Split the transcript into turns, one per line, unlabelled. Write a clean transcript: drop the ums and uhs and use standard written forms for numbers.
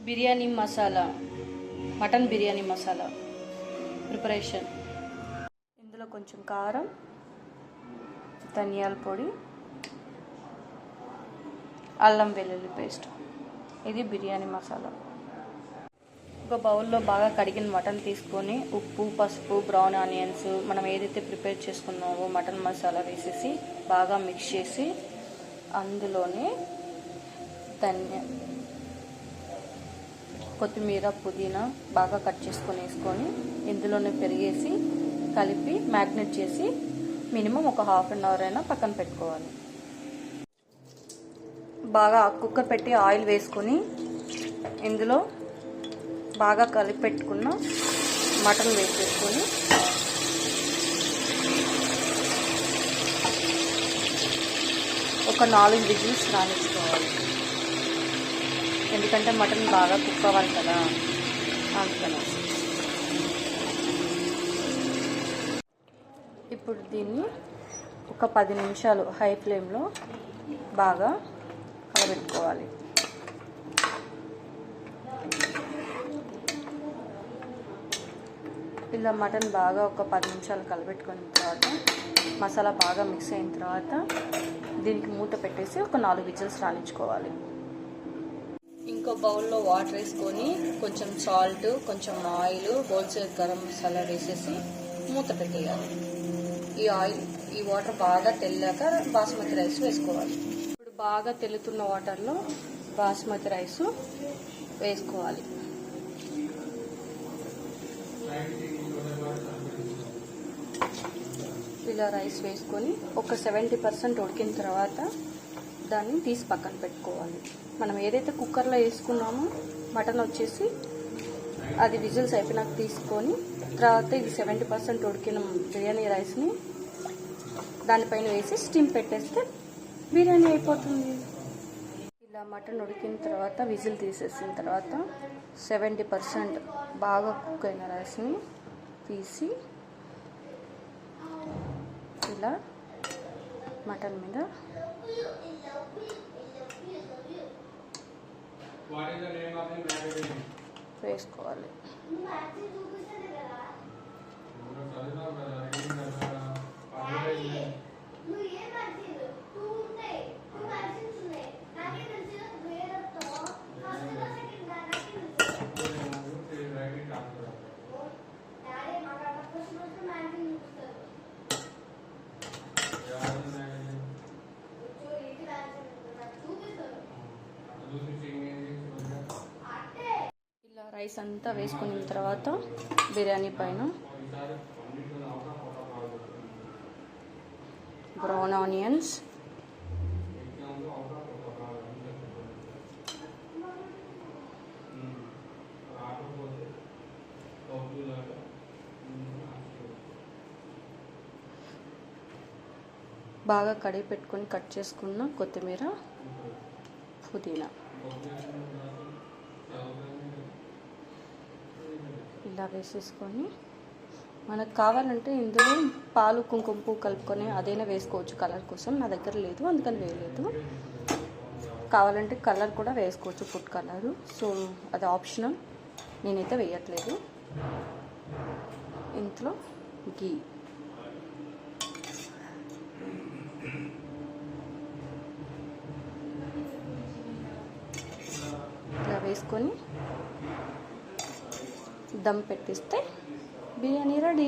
Biryani masala, mutton biryani masala preparation. ఇందులో కొంచెం కారం, ధనియాల పొడి, అల్లం వెల్లుల్లి పేస్ట్. ఇది బిర్యానీ మసాలా. ఒక బౌల్లో బాగా కడిగిన మటన్ తీసుకొని ఉప్పు, పసుపు, బ్రౌన్ ఆనియన్స్, మనం ఏదైతే ప్రిపేర్ చేసుకున్నామో మటన్ మసాలా వేసేసి బాగా మిక్స్ చేసి అందులోనే కొత్తిమీర, పుదీనా బాగా కట్ చేసుకొని వేసుకొని ఇందులోనే పెరిగేసి కలిపి మ్యాగ్నెట్ చేసి మినిమం ఒక ½ గంట అయినా పక్కన పెట్టుకోవాలి. బాగా కుక్కర్ పెట్టి ఆయిల్ వేసుకొని ఇందులో బాగా కలిపి పెట్టుకున్న మటన్ వేసేసుకొని ఒక 4 విజిల్స్ రానిచ్చుకోవాలి. ఎందుకంటే మటన్ బాగా కుక్ అవ్వాలి కదా, అందుకని. ఇప్పుడు దీన్ని ఒక 10 నిమిషాలు హై ఫ్లేమ్లో బాగా కలబెట్టుకోవాలి. ఇలా మటన్ బాగా ఒక 10 నిమిషాలు కలబెట్టుకున్న తర్వాత మసాలా బాగా మిక్స్ అయిన తర్వాత దీనికి మూత పెట్టేసి ఒక 4 విజిల్స్ రానిచ్చుకోవాలి. ఇంకో బౌల్లో వాటర్ వేసుకొని కొంచెం సాల్ట్, కొంచెం ఆయిల్, హోల్సేల్ గరం మసాలా వేసేసి మూత పెట్టేయాలి. ఈ వాటర్ బాగా తెల్లాక బాస్మతి రైస్ వేసుకోవాలి. ఇప్పుడు బాగా తెల్లుతున్న వాటర్లో బాస్మతి రైస్ వేసుకోవాలి. ఇలా రైస్ వేసుకొని ఒక 70% ఉడికిన తర్వాత దాన్ని తీసి పక్కన పెట్టుకోవాలి. మనం ఏదైతే కుక్కర్లో వేసుకున్నామో మటన్ వచ్చేసి అది విజిల్స్ అయిపోయినాక తీసుకొని తర్వాత ఇది 70% ఉడికిన బిర్యానీ రైస్ని దానిపైన వేసి స్టీమ్ పెట్టేస్తే బిర్యానీ అయిపోతుంది. ఇలా మటన్ ఉడికిన తర్వాత విజిల్ తీసేసిన తర్వాత 70% బాగా కుక్ అయిన రైస్ని తీసి ఇలా మటన్ మీద వేసుకోవాలి. ఇలా రైస్ అంతా వేసుకున్న తర్వాత బిర్యానీ పైన బ్రౌన్ ఆనియన్స్, బాగా కడిగి పెట్టుకొని కట్ చేసుకున్న కొత్తిమీర, పుదీనా ఇలా వేసేసుకొని మనకు కావాలంటే ఇందులో పాలు, కుంకుమ పువ్వు కలుపుకొని అదైనా వేసుకోవచ్చు కలర్ కోసం. నా దగ్గర లేదు అందుకని వేయలేదు. కావాలంటే కలర్ కూడా వేసుకోవచ్చు, ఫుడ్ కలరు. సో అది ఆప్షనల్, నేనైతే వేయట్లేదు. ఇంట్లో గీ ఇలా వేసుకొని దమ్ పెట్టిస్తే బిర్యానీ రెడీ.